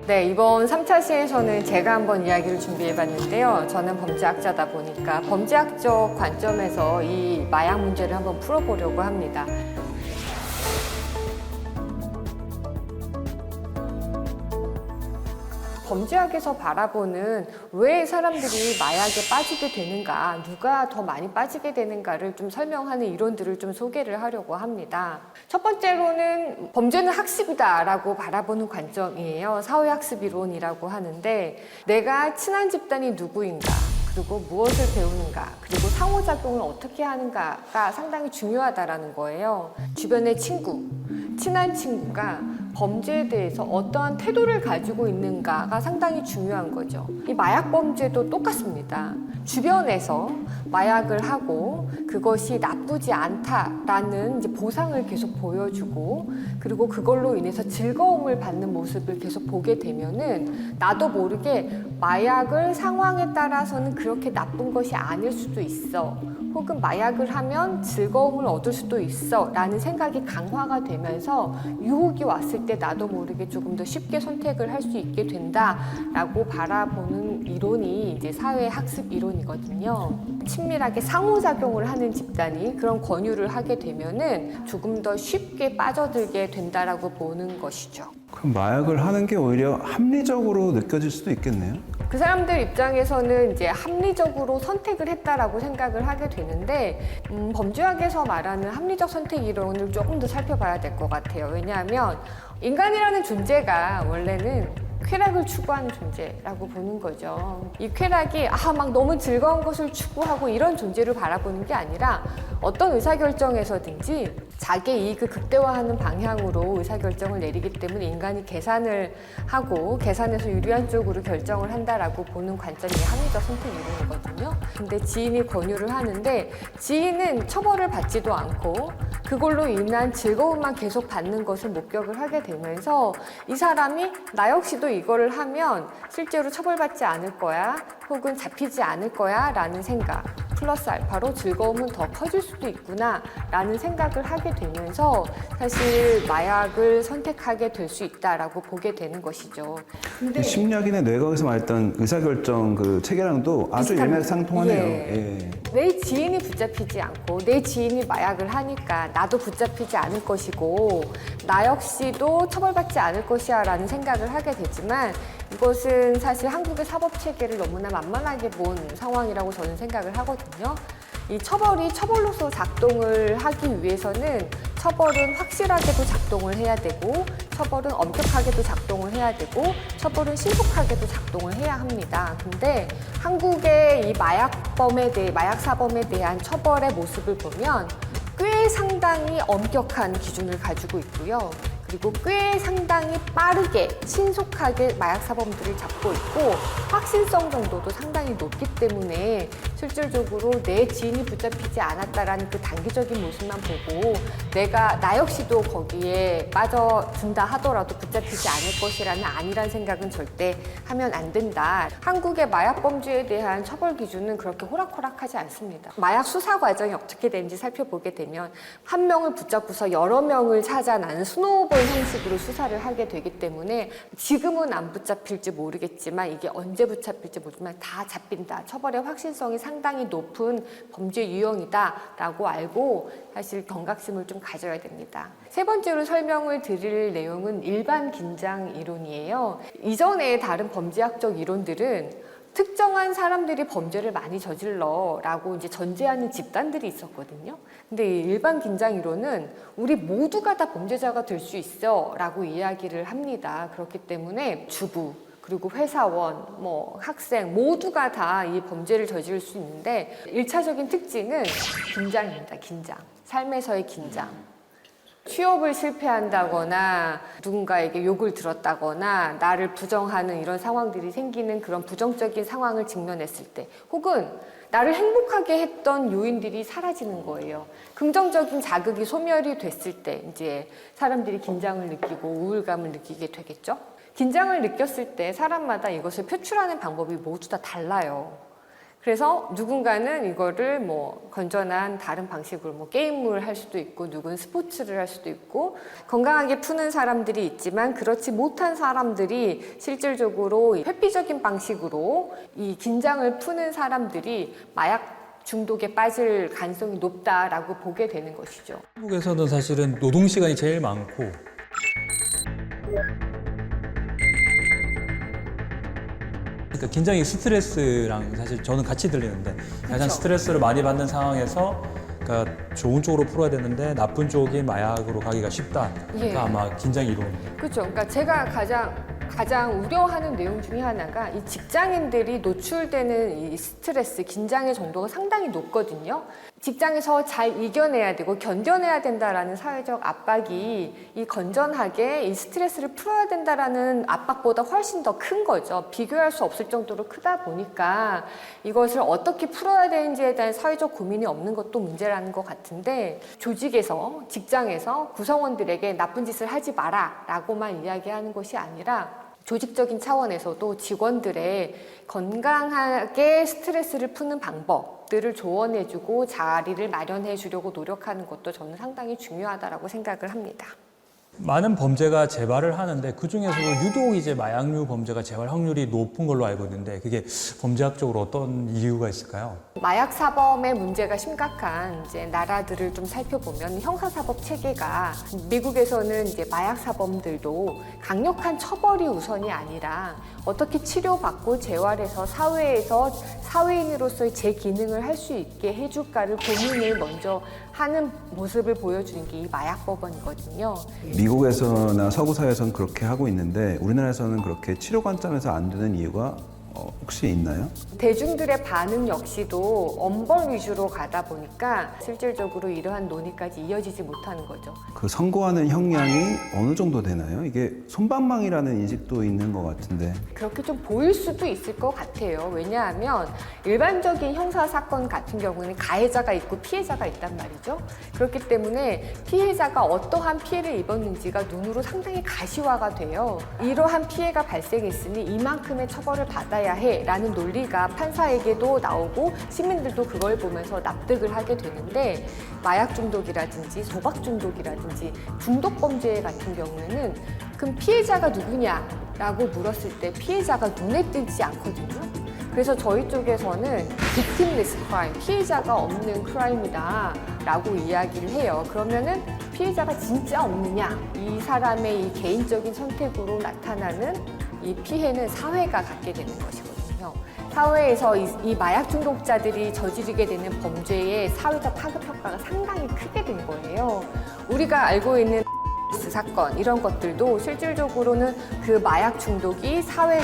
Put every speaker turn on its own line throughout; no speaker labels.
네, 이번 3차 시에서는 제가 한번 이야기를 준비해봤는데요. 저는 범죄학자다 보니까 범죄학적 관점에서 이 마약 문제를 한번 풀어보려고 합니다. 범죄학에서 바라보는 왜 사람들이 마약에 빠지게 되는가, 누가 더 많이 빠지게 되는가를 좀 설명하는 이론들을 좀 소개를 하려고 합니다. 첫 번째로는 범죄는 학습이다라고 바라보는 관점이에요. 사회학습 이론이라고 하는데 내가 친한 집단이 누구인가, 그리고 무엇을 배우는가, 그리고 상호작용을 어떻게 하는가가 상당히 중요하다라는 거예요. 주변의 친구, 친한 친구가 범죄에 대해서 어떠한 태도를 가지고 있는가가 상당히 중요한 거죠. 이 마약 범죄도 똑같습니다. 주변에서 마약을 하고 그것이 나쁘지 않다라는 이제 보상을 계속 보여주고, 그리고 그걸로 인해서 즐거움을 받는 모습을 계속 보게 되면은 나도 모르게 마약을 상황에 따라서는 그렇게 나쁜 것이 아닐 수도 있어, 혹은 마약을 하면 즐거움을 얻을 수도 있어 라는 생각이 강화가 되면서 유혹이 왔을 때 나도 모르게 조금 더 쉽게 선택을 할 수 있게 된다라고 바라보는 이론이 이제 사회학습 이론이거든요. 친밀하게 상호작용을 하는 집단이 그런 권유를 하게 되면은 조금 더 쉽게 빠져들게 된다라고 보는 것이죠.
그럼 마약을 하는 게 오히려 합리적으로 느껴질 수도 있겠네요.
그 사람들 입장에서는 이제 합리적으로 선택을 했다라고 생각을 하게 되는데, 범죄학에서 말하는 합리적 선택 이론을 조금 더 살펴봐야 될 것 같아요. 왜냐하면 인간이라는 존재가 원래는 쾌락을 추구하는 존재라고 보는 거죠. 이 쾌락이 막 너무 즐거운 것을 추구하고 이런 존재를 바라보는 게 아니라 어떤 의사결정에서든지 자기의 이익을 극대화하는 방향으로 의사결정을 내리기 때문에 인간이 계산을 하고 계산에서 유리한 쪽으로 결정을 한다라고 보는 관점이 합리적 선택 이론이거든요. 근데 지인이 권유를 하는데 지인은 처벌을 받지도 않고 그걸로 인한 즐거움만 계속 받는 것을 목격을 하게 되면서 이 사람이 나 역시도 이거를 하면 실제로 처벌받지 않을 거야, 혹은 잡히지 않을 거야 라는 생각, 플러스 알파로 즐거움은 더 커질 수도 있구나 라는 생각을 하게 되면서 사실 마약을 선택하게 될 수 있다라고 보게 되는 것이죠. 근데
심리학이나 뇌과학에서 말했던 의사결정 그 체계랑도 아주 일맥상통하네요. 예.
내 지인이 붙잡히지 않고 내 지인이 마약을 하니까 나도 붙잡히지 않을 것이고 나 역시도 처벌받지 않을 것이야 라는 생각을 하게 되지만, 이것은 사실 한국의 사법체계를 너무나 만만하게 본 상황이라고 저는 생각을 하거든요. 이 처벌이 처벌로서 작동을 하기 위해서는 처벌은 확실하게도 작동을 해야 되고, 처벌은 엄격하게도 작동을 해야 되고, 처벌은 신속하게도 작동을 해야 합니다. 근데 한국의 이 마약범에 대해, 마약사범에 대한 처벌의 모습을 보면 꽤 상당히 엄격한 기준을 가지고 있고요. 그리고 꽤 상당히 빠르게 신속하게 마약사범들을 잡고 있고, 확실성 정도도 상당히 높기 때문에 실질적으로 내 지인이 붙잡히지 않았다라는 그 단기적인 모습만 보고 나 역시도 거기에 빠져든다 하더라도 붙잡히지 않을 것이라는 아니란 생각은 절대 하면 안 된다. 한국의 마약범죄에 대한 처벌 기준은 그렇게 호락호락하지 않습니다. 마약 수사 과정이 어떻게 되는지 살펴보게 되면 한 명을 붙잡고서 여러 명을 찾아나는 스노우볼 형식으로 수사를 하게 되기 때문에 지금은 안 붙잡힐지 모르겠지만 이게 언제 붙잡힐지 모르지만 다 잡힌다, 처벌의 확실성이 상당히 높은 범죄 유형이다라고 알고 사실 경각심을 좀 가져야 됩니다. 세 번째로 설명을 드릴 내용은 일반 긴장 이론이에요. 이전에 다른 범죄학적 이론들은 특정한 사람들이 범죄를 많이 저질러 라고 이제 전제하는 집단들이 있었거든요. 근데 이 일반 긴장 이론은 우리 모두가 다 범죄자가 될 수 있어 라고 이야기를 합니다. 그렇기 때문에 주부, 그리고 회사원, 학생 모두가 다 이 범죄를 저지를 수 있는데, 1차적인 특징은 긴장입니다. 긴장. 삶에서의 긴장. 취업을 실패한다거나 누군가에게 욕을 들었다거나 나를 부정하는 이런 상황들이 생기는 그런 부정적인 상황을 직면했을 때, 혹은 나를 행복하게 했던 요인들이 사라지는 거예요. 긍정적인 자극이 소멸이 됐을 때 이제 사람들이 긴장을 느끼고 우울감을 느끼게 되겠죠. 긴장을 느꼈을 때 사람마다 이것을 표출하는 방법이 모두 다 달라요. 그래서 누군가는 이거를 뭐 건전한 다른 방식으로 뭐 게임을 할 수도 있고 누군 스포츠를 할 수도 있고 건강하게 푸는 사람들이 있지만 그렇지 못한 사람들이 실질적으로 회피적인 방식으로 이 긴장을 푸는 사람들이 마약 중독에 빠질 가능성이 높다라고 보게 되는 것이죠.
한국에서는 사실은 노동 시간이 제일 많고 그러니까 긴장이 스트레스랑 사실 저는 같이 들리는데 가장
그쵸.
스트레스를 많이 받는 상황에서 그러니까 좋은 쪽으로 풀어야 되는데 나쁜 쪽인 마약으로 가기가 쉽다. 그러니까
예.
아마 긴장이 이루어진 거예요.
그렇죠. 그러니까 제가 가장 우려하는 내용 중에 하나가 이 직장인들이 노출되는 이 스트레스, 긴장의 정도가 상당히 높거든요. 직장에서 잘 이겨내야 되고 견뎌내야 된다라는 사회적 압박이 이 건전하게 이 스트레스를 풀어야 된다라는 압박보다 훨씬 더 큰 거죠. 비교할 수 없을 정도로 크다 보니까 이것을 어떻게 풀어야 되는지에 대한 사회적 고민이 없는 것도 문제라는 것 같은데 조직에서, 직장에서 구성원들에게 나쁜 짓을 하지 마라 라고만 이야기하는 것이 아니라 조직적인 차원에서도 직원들의 건강하게 스트레스를 푸는 방법들을 조언해주고 자리를 마련해 주려고 노력하는 것도 저는 상당히 중요하다고 생각을 합니다.
많은 범죄가 재발을 하는데 그 중에서도 유독 이제 마약류 범죄가 재발 확률이 높은 걸로 알고 있는데 그게 범죄학적으로 어떤 이유가 있을까요?
마약 사범의 문제가 심각한 이제 나라들을 좀 살펴보면 형사사법 체계가 미국에서는 이제 마약 사범들도 강력한 처벌이 우선이 아니라 어떻게 치료받고 재활해서 사회에서 사회인으로서의 제 기능을 할 수 있게 해줄까를 고민을 먼저 하는 모습을 보여주는 게 이 마약법원이거든요.
미국에서나 서구 사회에서는 그렇게 하고 있는데 우리나라에서는 그렇게 치료 관점에서 안 되는 이유가 혹시 있나요?
대중들의 반응 역시도 엄벌 위주로 가다 보니까 실질적으로 이러한 논의까지 이어지지 못하는 거죠.
그 선고하는 형량이 어느 정도 되나요? 이게 솜방망이라는 인식도 있는 것 같은데.
그렇게 좀 보일 수도 있을 것 같아요. 왜냐하면 일반적인 형사 사건 같은 경우는 가해자가 있고 피해자가 있단 말이죠. 그렇기 때문에 피해자가 어떠한 피해를 입었는지가 눈으로 상당히 가시화가 돼요. 이러한 피해가 발생했으니 이만큼의 처벌을 받아야 해라는 논리가 판사에게도 나오고 시민들도 그걸 보면서 납득을 하게 되는데 마약 중독이라든지 도박 중독이라든지 중독 범죄 같은 경우에는 그럼 피해자가 누구냐라고 물었을 때 피해자가 눈에 띄지 않거든요. 그래서 저희 쪽에서는 victimless crime, 피해자가 없는 크라임이다 라고 이야기를 해요. 그러면은 피해자가 진짜 없느냐? 이 사람의 이 개인적인 선택으로 나타나는 이 피해는 사회가 갖게 되는 것이거든요. 사회에서 이 마약 중독자들이 저지르게 되는 범죄의 사회적 파급 효과가 상당히 크게 된 거예요. 우리가 알고 있는 사건 이런 것들도 실질적으로는 그 마약 중독이 사회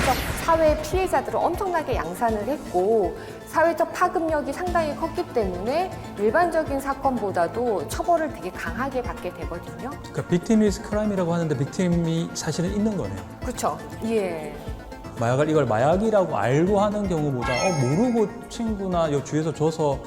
피해자들을 엄청나게 양산을 했고 사회적 파급력이 상당히 컸기 때문에 일반적인 사건보다도 처벌을 되게 강하게 받게 되거든요.
그러니까 빅팀리스 크라임이라고 하는데 빅팀이 사실은 있는 거네요.
그렇죠. 예.
이걸 마약이라고 알고 하는 경우보다 모르고 친구나 요 주위에서 줘서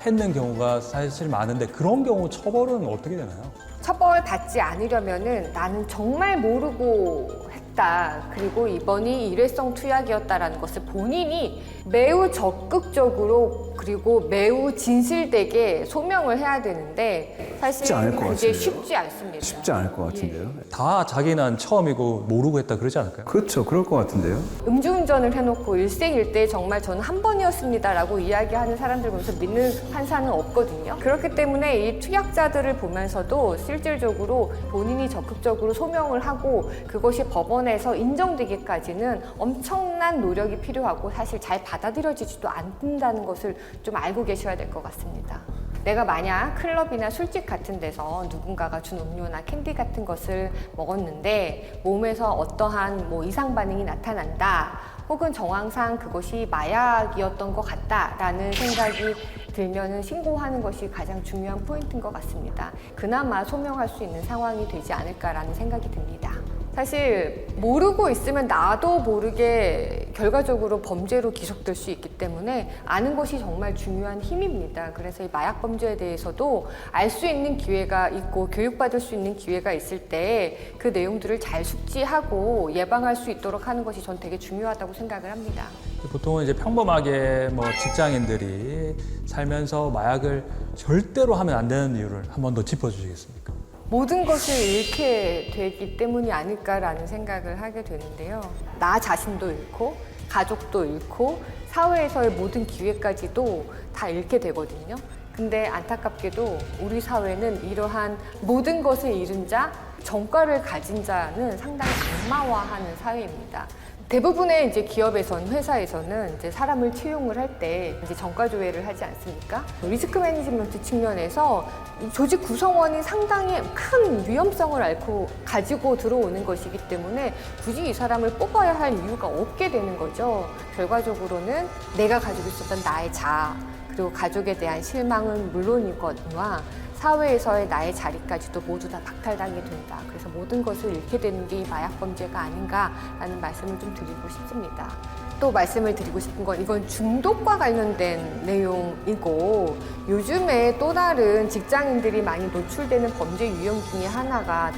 했는 경우가 사실 많은데 그런 경우 처벌은 어떻게 되나요?
처벌 받지 않으려면은 나는 정말 모르고 했다. 그리고 이번이 일회성 투약이었다라는 것을 본인이 매우 적극적으로 그리고 매우 진실되게 소명을 해야 되는데 사실
쉽지 않을 것
그게
같은데요.
쉽지 않습니다.
쉽지 않을 것 같은데요.
다 자기는 처음이고 모르고 했다 그러지 않을까요?
그렇죠. 그럴 것 같은데요.
음주운전을 해놓고 일생일대 정말 저는 한 번이었습니다라고 이야기하는 사람들 보면서 믿는 판사는 없거든요. 그렇기 때문에 이 투약자들을 보면서도 실질적으로 본인이 적극적으로 소명을 하고 그것이 법원에서 인정되기까지는 엄청난 노력이 필요하고 사실 잘 받아들여지지도 않는다는 것을 좀 알고 계셔야 될 것 같습니다. 내가 만약 클럽이나 술집 같은 데서 누군가가 준 음료나 캔디 같은 것을 먹었는데 몸에서 어떠한 이상 반응이 나타난다. 혹은 정황상 그것이 마약이었던 것 같다라는 생각이 들면은 신고하는 것이 가장 중요한 포인트인 것 같습니다. 그나마 소명할 수 있는 상황이 되지 않을까라는 생각이 듭니다. 사실 모르고 있으면 나도 모르게 결과적으로 범죄로 기속될 수 있기 때문에 아는 것이 정말 중요한 힘입니다. 그래서 이 마약 범죄에 대해서도 알 수 있는 기회가 있고 교육받을 수 있는 기회가 있을 때 그 내용들을 잘 숙지하고 예방할 수 있도록 하는 것이 전 되게 중요하다고 생각을 합니다.
보통은 이제 평범하게 뭐 직장인들이 살면서 마약을 절대로 하면 안 되는 이유를 한 번 더 짚어주시겠습니까?
모든 것을 잃게 되기 때문이 아닐까라는 생각을 하게 되는데요. 나 자신도 잃고 가족도 잃고 사회에서의 모든 기회까지도 다 잃게 되거든요. 근데 안타깝게도 우리 사회는 이러한 모든 것을 잃은 자, 정가를 가진 자는 상당히 악마화하는 사회입니다. 대부분의 이제 기업에서는 회사에서는 이제 사람을 채용을 할 때 이제 정가 조회를 하지 않습니까? 리스크 매니지먼트 측면에서 이 조직 구성원이 상당히 큰 위험성을 가지고 들어오는 것이기 때문에 굳이 이 사람을 뽑아야 할 이유가 없게 되는 거죠. 결과적으로는 내가 가지고 있었던 나의 자아, 그리고 가족에 대한 실망은 물론이거니와 사회에서의 나의 자리까지도 모두 다 박탈당하게 된다. 그래서 모든 것을 잃게 되는 게 이 마약 범죄가 아닌가라는 말씀을 좀 드리고 싶습니다. 또 말씀을 드리고 싶은 건 이건 중독과 관련된 내용이고 요즘에 또 다른 직장인들이 많이 노출되는 범죄 유형 중에 하나가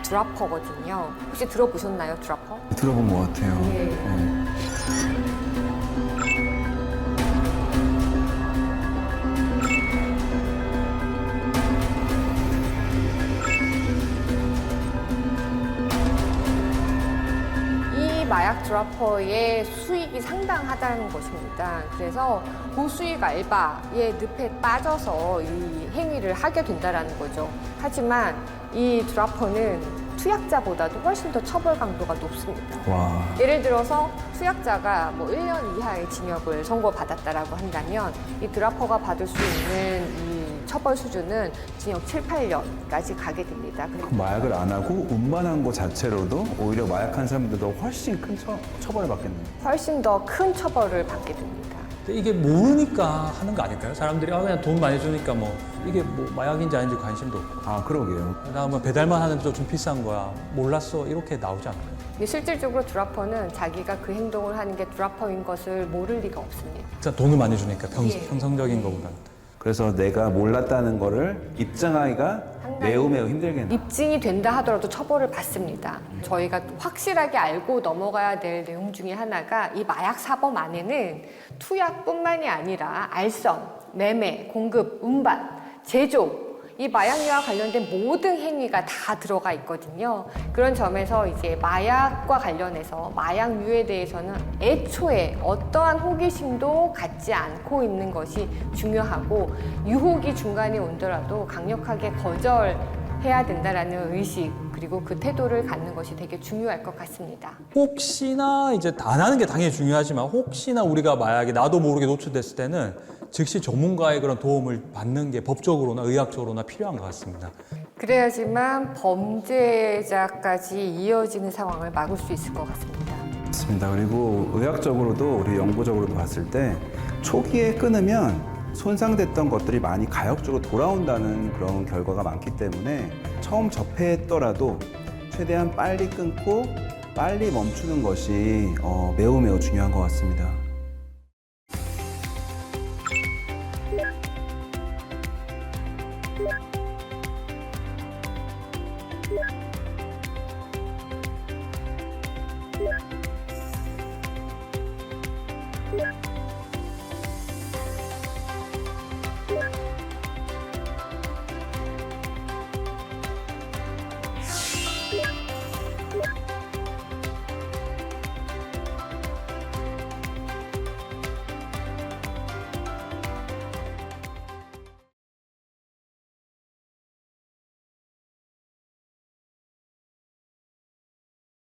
드라퍼거든요. 혹시 들어보셨나요, 드라퍼?
들어본 것 같아요.
예.
네.
마약 드라퍼의 수익이 상당하다는 것입니다. 그래서 고수익 알바의 늪에 빠져서 이 행위를 하게 된다는 거죠. 하지만 이 드라퍼는 투약자보다도 훨씬 더 처벌 강도가 높습니다.
와.
예를 들어서 투약자가 뭐 1년 이하의 징역을 선고받았다라고 한다면 이 드라퍼가 받을 수 있는 이 처벌 수준은 징역 7, 8년까지 가게 됩니다.
그 마약을 안 하고 운반한 것 자체로도 오히려 마약한 사람들도 훨씬 큰 처벌을 받겠네요.
훨씬 더 큰 처벌을 받게 됩니다.
근데 이게 모르니까 하는 거 아닐까요? 사람들이 그냥 돈 많이 주니까 뭐 이게 뭐 마약인지 아닌지 관심도 없고
아, 그러게요.
그다음에 배달만 하는데도 좀 비싼 거야 몰랐어 이렇게 나오지 않을까요?
근데 실질적으로 드라퍼는 자기가 그 행동을 하는 게 드라퍼인 것을 모를 리가 없습니다.
진짜 돈을 많이 주니까
예.
평성적인 것보다는.
그래서 내가 몰랐다는 거를 입증하기가 매우 힘들겠네요.
입증이 된다 하더라도 처벌을 받습니다. 저희가 확실하게 알고 넘어가야 될 내용 중에 하나가 이 마약 사범 안에는 투약뿐만이 아니라 알선, 매매, 공급, 운반, 제조 이 마약류와 관련된 모든 행위가 다 들어가 있거든요. 그런 점에서 이제 마약과 관련해서 마약류에 대해서는 애초에 어떠한 호기심도 갖지 않고 있는 것이 중요하고 유혹이 중간에 오더라도 강력하게 거절해야 된다라는 의식 그리고 그 태도를 갖는 것이 되게 중요할 것 같습니다.
혹시나 이제 안 하는 게 당연히 중요하지만 혹시나 우리가 마약에 나도 모르게 노출됐을 때는 즉시 전문가의 그런 도움을 받는 게 법적으로나 의학적으로나 필요한 것 같습니다.
그래야지만 범죄자까지 이어지는 상황을 막을 수 있을 것 같습니다.
맞습니다. 그리고 의학적으로도 우리 연구적으로도 봤을 때 초기에 끊으면 손상됐던 것들이 많이 가역적으로 돌아온다는 그런 결과가 많기 때문에 처음 접했더라도 최대한 빨리 끊고 빨리 멈추는 것이 매우 중요한 것 같습니다.